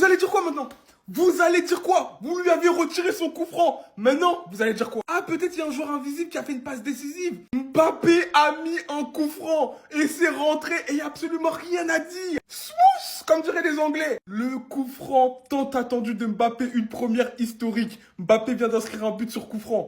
allez dire quoi maintenant? Vous allez dire quoi? Vous lui avez retiré son coup franc. Maintenant, vous allez dire quoi? Ah, peut-être il y a un joueur invisible qui a fait une passe décisive. Mbappé a mis un coup franc et c'est rentré et il n'y a absolument rien à dire. Smooth, comme diraient les Anglais. Le coup franc tant attendu de Mbappé, une première historique. Mbappé vient d'inscrire un but sur coup franc.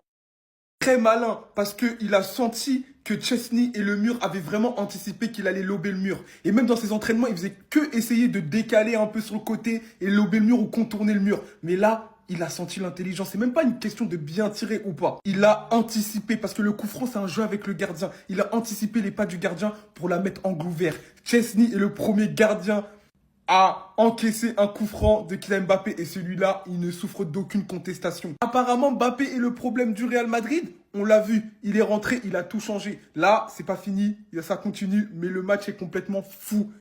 Très malin parce qu'il a senti que Chesney et le mur avaient vraiment anticipé qu'il allait lober le mur. Et même dans ses entraînements, il faisait que essayer de décaler un peu sur le côté et lober le mur ou contourner le mur. Mais là, il a senti l'intelligence. C'est même pas une question de bien tirer ou pas. Il a anticipé parce que le coup franc, c'est un jeu avec le gardien. Il a anticipé les pas du gardien pour la mettre angle ouvert. Chesney est le premier gardien a encaissé un coup franc de Kylian Mbappé et celui-là, il ne souffre d'aucune contestation. Apparemment, Mbappé est le problème du Real Madrid. On l'a vu, il est rentré, il a tout changé. Là, c'est pas fini, ça continue, mais le match est complètement fou.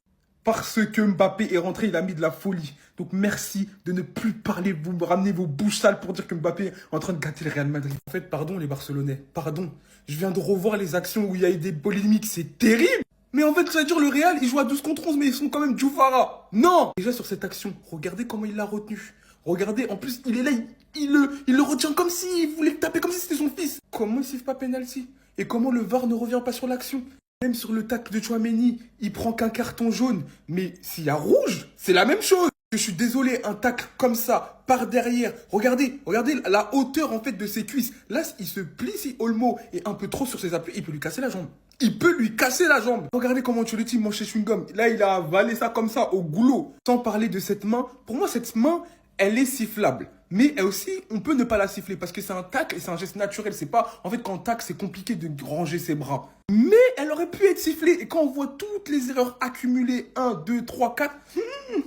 Parce que Mbappé est rentré, il a mis de la folie. Donc merci de ne plus parler, vous me ramenez vos bouches sales pour dire que Mbappé est en train de gâter le Real Madrid. En fait, pardon les Barcelonais, pardon. Je viens de revoir les actions où il y a eu des polémiques, c'est terrible. Mais en fait, ça veut dire le Real, il joue à 12 contre 11, mais ils sont quand même Djoufara. Non. Déjà sur cette action, regardez comment il l'a retenu. Regardez, en plus, il est là, il le retient comme s'il voulait le taper, comme si c'était son fils. Comment il siffle pas penalty? Et comment le VAR ne revient pas sur l'action? Même sur le tacle de Tchouaméni, il prend qu'un carton jaune. Mais s'il y a rouge, c'est la même chose. Je suis désolé, un tacle comme ça, par derrière. Regardez la hauteur en fait de ses cuisses. Là, il se plie si Olmo est un peu trop sur ses appuis, il peut lui casser la jambe. Il peut lui casser la jambe. Regardez comment Ancelotti mange chez chewing-gum. Là, il a avalé ça comme ça, au goulot. Sans parler de cette main. Pour moi, cette main, elle est sifflable. Mais elle aussi, on peut ne pas la siffler parce que c'est un tacle et c'est un geste naturel. C'est pas, en fait, quand on tacle, c'est compliqué de ranger ses bras. Mais elle aurait pu être sifflée. Et quand on voit toutes les erreurs accumulées, 1, 2, 3, 4,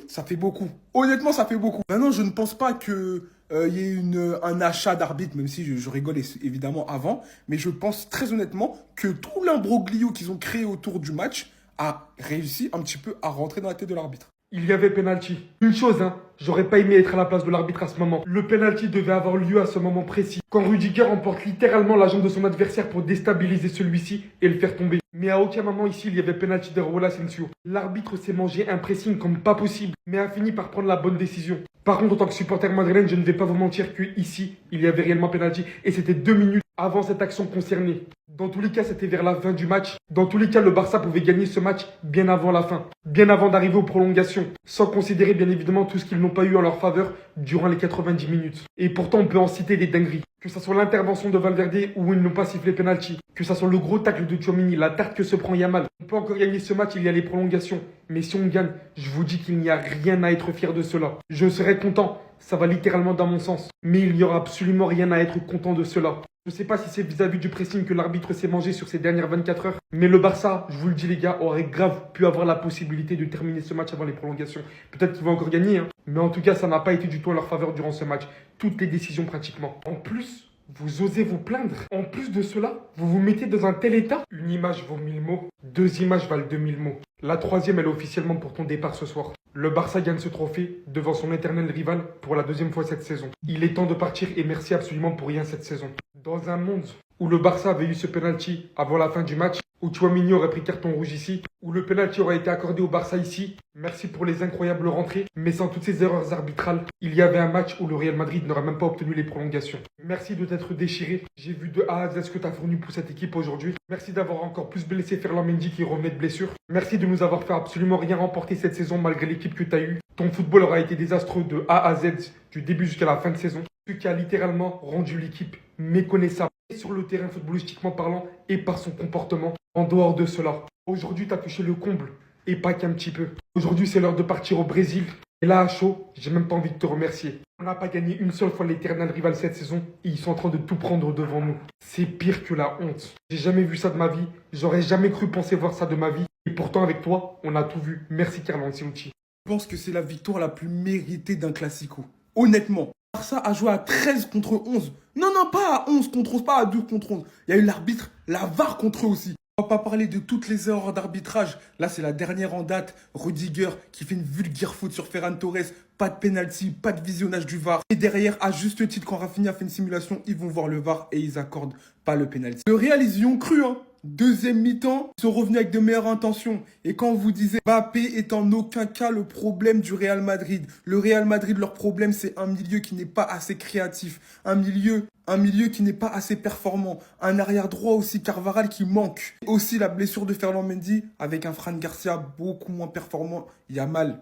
ça fait beaucoup. Honnêtement, ça fait beaucoup. Maintenant, je ne pense pas que y ait un achat d'arbitre, même si je rigole évidemment avant. Mais je pense très honnêtement que tout l'imbroglio qu'ils ont créé autour du match a réussi un petit peu à rentrer dans la tête de l'arbitre. Il y avait penalty. Une chose, j'aurais pas aimé être à la place de l'arbitre à ce moment. Le penalty devait avoir lieu à ce moment précis, quand Rudiger emporte littéralement la jambe de son adversaire pour déstabiliser celui-ci et le faire tomber. Mais à aucun moment ici, il y avait penalty de Raúl Asensio. L'arbitre s'est mangé un pressing comme pas possible, mais a fini par prendre la bonne décision. Par contre, en tant que supporter madrilène, je ne vais pas vous mentir que ici, il y avait réellement penalty et c'était 2 minutes avant cette action concernée. Dans tous les cas, c'était vers la fin du match. Dans tous les cas, le Barça pouvait gagner ce match bien avant la fin, bien avant d'arriver aux prolongations, sans considérer bien évidemment tout ce qu'ils n'ont pas eu en leur faveur durant les 90 minutes. Et pourtant, on peut en citer des dingueries. Que ça soit l'intervention de Valverde où ils n'ont pas sifflé penalty, que ça soit le gros tacle de Tchouaméni, la tarte que se prend Yamal. On peut encore gagner ce match, il y a les prolongations. Mais si on gagne, je vous dis qu'il n'y a rien à être fier de cela. Je serai content, ça va littéralement dans mon sens. Mais il n'y aura absolument rien à être content de cela. Je ne sais pas si c'est vis-à-vis du pressing que l'arbitre s'est mangé sur ces dernières 24 heures. Mais le Barça, je vous le dis les gars, aurait grave pu avoir la possibilité de terminer ce match avant les prolongations. Peut-être qu'ils vont encore gagner, mais en tout cas, ça n'a pas été du tout en leur faveur durant ce match. Toutes les décisions pratiquement. En plus, vous osez vous plaindre. En plus de cela, vous vous mettez dans un tel état. Une image vaut 1000 mots. 2 images valent 2000 mots. La troisième, elle est officiellement pour ton départ ce soir. Le Barça gagne ce trophée devant son éternel rival pour la 2e fois cette saison. Il est temps de partir et merci absolument pour rien cette saison. Dans un monde où le Barça avait eu ce penalty avant la fin du match, où Tchouaméni aurait pris carton rouge ici, où le penalty aurait été accordé au Barça ici, merci pour les incroyables rentrées, mais sans toutes ces erreurs arbitrales, il y avait un match où le Real Madrid n'aurait même pas obtenu les prolongations. Merci de t'être déchiré. J'ai vu de A à Z ce que tu as fourni pour cette équipe aujourd'hui. Merci d'avoir encore plus blessé Ferland Mendy qui revenait de blessure. Merci de nous avoir fait absolument rien remporter cette saison malgré l'équipe que tu as eue. Ton football aura été désastreux de A à Z, du début jusqu'à la fin de saison. Ce qui a littéralement rendu l'équipe méconnaissable sur le terrain footballistiquement parlant et par son comportement. En dehors de cela, aujourd'hui tu as touché le comble et pas qu'un petit peu. Aujourd'hui c'est l'heure de partir au Brésil. Et là à chaud, j'ai même pas envie de te remercier. On n'a pas gagné une seule fois l'éternel rival cette saison et ils sont en train de tout prendre devant nous. C'est pire que la honte. J'ai jamais vu ça de ma vie. J'aurais jamais cru penser voir ça de ma vie. Et pourtant avec toi, on a tout vu. Merci Carlo Ancelotti. Je pense que c'est la victoire la plus méritée d'un classico. Honnêtement. Barça a joué à 13 contre 11. Non, pas à 11 contre 11, pas à 12 contre 11. Il y a eu l'arbitre, la VAR contre eux aussi. On va pas parler de toutes les erreurs d'arbitrage. Là, c'est la dernière en date. Rudiger qui fait une vulgaire faute sur Ferran Torres. Pas de penalty, pas de visionnage du VAR. Et derrière, à juste titre, quand Rafinha fait une simulation, ils vont voir le VAR et ils accordent pas le penalty. Le Real, ils y ont cru, Deuxième mi-temps, ils sont revenus avec de meilleures intentions. Et quand on vous disait Mbappé est en aucun cas le problème du Real Madrid. Le Real Madrid, leur problème, c'est un milieu qui n'est pas assez créatif. Un milieu qui n'est pas assez performant. Un arrière droit aussi, Carvajal, qui manque. Aussi la blessure de Ferland Mendy avec un Fran Garcia beaucoup moins performant. Yamal,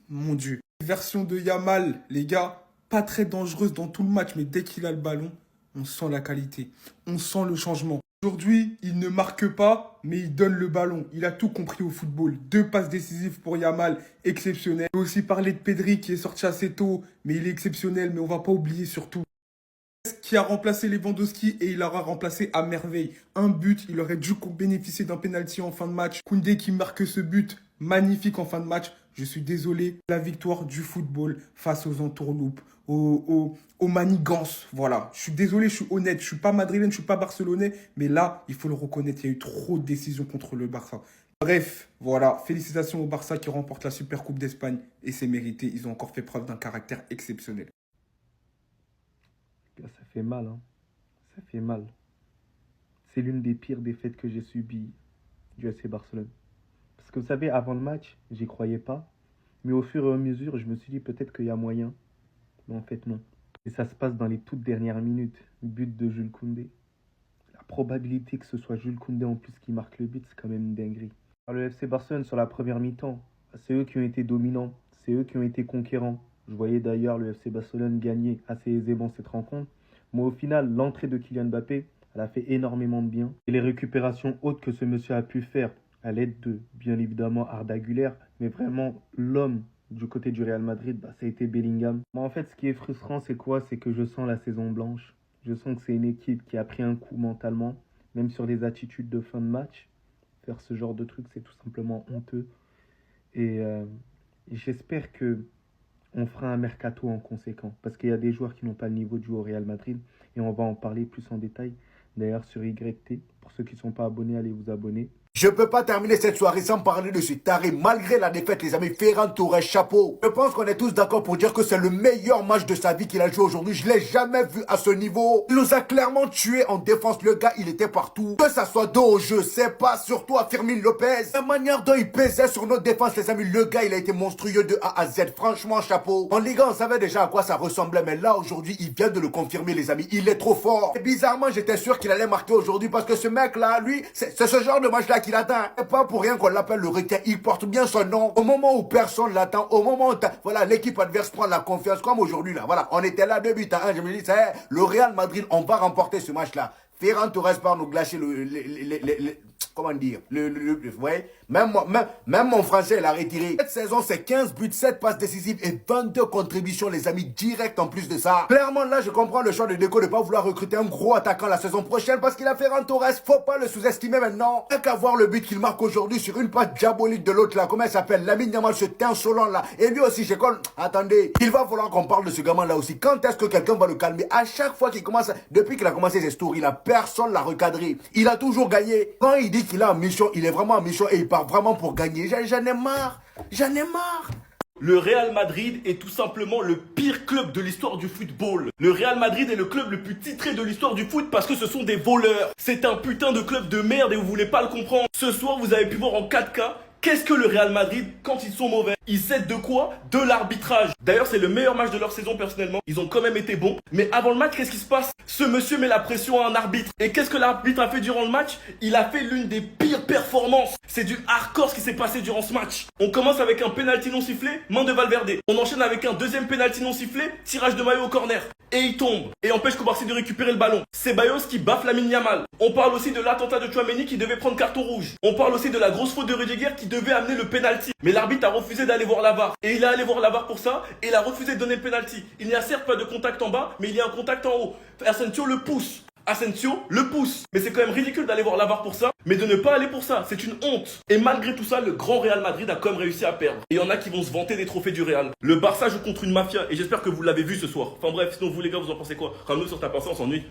mon Dieu. Version de Yamal, les gars, pas très dangereuse dans tout le match, mais dès qu'il a le ballon, on sent la qualité. On sent le changement. Aujourd'hui, il ne marque pas, mais il donne le ballon. Il a tout compris au football. 2 passes décisives pour Yamal, exceptionnel. On peut aussi parler de Pedri qui est sorti assez tôt, mais il est exceptionnel. Mais on va pas oublier surtout qui a remplacé Lewandowski et il l'aura remplacé à merveille. Un but, il aurait dû bénéficier d'un penalty en fin de match. Koundé qui marque ce but magnifique en fin de match. Je suis désolé, la victoire du football face aux entourloupes, aux manigances. Voilà, je suis désolé, je suis honnête. Je suis pas madrilène, je suis pas barcelonais. Mais là, il faut le reconnaître, il y a eu trop de décisions contre le Barça. Bref, voilà, félicitations au Barça qui remporte la Super Coupe d'Espagne. Et c'est mérité, ils ont encore fait preuve d'un caractère exceptionnel. Ça fait mal, hein. Ça fait mal. C'est l'une des pires défaites que j'ai subies du FC Barcelone. Parce que vous savez, avant le match, j'y croyais pas. Mais au fur et à mesure, je me suis dit peut-être qu'il y a moyen. Mais en fait, non. Et ça se passe dans les toutes dernières minutes. But de Jules Koundé. La probabilité que ce soit Jules Koundé en plus qui marque le but, c'est quand même une dinguerie. Alors, le FC Barcelone, sur la première mi-temps, c'est eux qui ont été dominants. C'est eux qui ont été conquérants. Je voyais d'ailleurs le FC Barcelone gagner assez aisément cette rencontre. Mais au final, l'entrée de Kylian Mbappé, elle a fait énormément de bien. Et les récupérations hautes que ce monsieur a pu faire, à l'aide de, bien évidemment, Arda Güler, mais vraiment l'homme du côté du Real Madrid, ça a été Bellingham. Moi, en fait, ce qui est frustrant, c'est quoi? C'est que je sens la saison blanche. Je sens que c'est une équipe qui a pris un coup mentalement, même sur les attitudes de fin de match. Faire ce genre de truc, c'est tout simplement honteux. Et j'espère que on fera un mercato en conséquent. Parce qu'il y a des joueurs qui n'ont pas le niveau de jouer au Real Madrid. Et on va en parler plus en détail. D'ailleurs, sur YT, pour ceux qui ne sont pas abonnés, allez vous abonner. Je peux pas terminer cette soirée sans parler de ce taré. Malgré la défaite, les amis, Ferran Torres, chapeau. Je pense qu'on est tous d'accord pour dire que c'est le meilleur match de sa vie qu'il a joué aujourd'hui. Je l'ai jamais vu à ce niveau. Il nous a clairement tué en défense. Le gars, il était partout. Que ça soit dos au jeu, c'est pas surtout à Fermin Lopez. La manière dont il pesait sur notre défense, les amis, le gars, il a été monstrueux de A à Z. Franchement, chapeau. En Ligue 1, on savait déjà à quoi ça ressemblait. Mais là, aujourd'hui, il vient de le confirmer, les amis. Il est trop fort. Et bizarrement, j'étais sûr qu'il allait marquer aujourd'hui parce que ce mec-là, lui, c'est ce genre de match-là qu'il atteint. C'est pas pour rien qu'on l'appelle le requin. Il porte bien son nom. Au moment où personne l'attend, au moment où voilà, l'équipe adverse prend la confiance, comme aujourd'hui là. Voilà, on était là 2-1. Je me dis, c'est le Real Madrid, on va remporter ce match-là. Ferran Torres part nous gâcher comment dire, vous voyez, même mon français, il a retiré. Cette saison, c'est 15 buts, 7 passes décisives et 22 contributions, les amis, directes en plus de ça. Clairement, là, je comprends le choix de Deco de ne pas vouloir recruter un gros attaquant la saison prochaine parce qu'il a Ferran Torres. Faut pas le sous-estimer maintenant. Rien qu'à voir le but qu'il marque aujourd'hui sur une passe diabolique de l'autre là, comment elle s'appelle, Lamine Yamal, ce insolent là. Et lui aussi, attendez, il va falloir qu'on parle de ce gamin là aussi. Quand est-ce que quelqu'un va le calmer? À chaque fois qu'il commence, depuis qu'il a commencé ses stories là, personne l'a recadré. Il a toujours gagné. Quand il dit qu'il est en mission, il est vraiment en mission et il part vraiment pour gagner. J'en ai marre. J'en ai marre. Le Real Madrid est tout simplement le pire club de l'histoire du football. Le Real Madrid est le club le plus titré de l'histoire du foot parce que ce sont des voleurs. C'est un putain de club de merde et vous voulez pas le comprendre. Ce soir, vous avez pu voir en 4K qu'est-ce que le Real Madrid quand ils sont mauvais. Ils cèdent de quoi? De l'arbitrage. D'ailleurs, c'est le meilleur match de leur saison personnellement. Ils ont quand même été bons. Mais avant le match, qu'est-ce qui se passe? Ce monsieur met la pression à un arbitre. Et qu'est-ce que l'arbitre a fait durant le match? Il a fait l'une des pires performances. C'est du hardcore ce qui s'est passé durant ce match. On commence avec un penalty non sifflé, main de Valverde. On enchaîne avec un deuxième penalty non sifflé, tirage de maillot au corner. Et il tombe. Et empêche Kovacic de récupérer le ballon. Ceballos qui baffe Lamine Yamal. On parle aussi de l'attentat de Tchouaméni qui devait prendre carton rouge. On parle aussi de la grosse faute de Rudiger qui devait amener le penalty. Mais l'arbitre a refusé d'aller voir la VAR. Et il est allé voir la VAR pour ça. Et il a refusé de donner le penalty. Il n'y a certes pas de contact en bas, mais il y a un contact en haut. Asensio le pousse. Asensio le pousse. Mais c'est quand même ridicule d'aller voir la VAR pour ça, mais de ne pas aller pour ça, c'est une honte. Et malgré tout ça, le grand Real Madrid a quand même réussi à perdre. Et il y en a qui vont se vanter des trophées du Real. Le Barça joue contre une mafia et j'espère que vous l'avez vu ce soir. Enfin bref, sinon vous les gars, vous en pensez quoi? Ramène-nous sur ta pensée, on s'ennuie.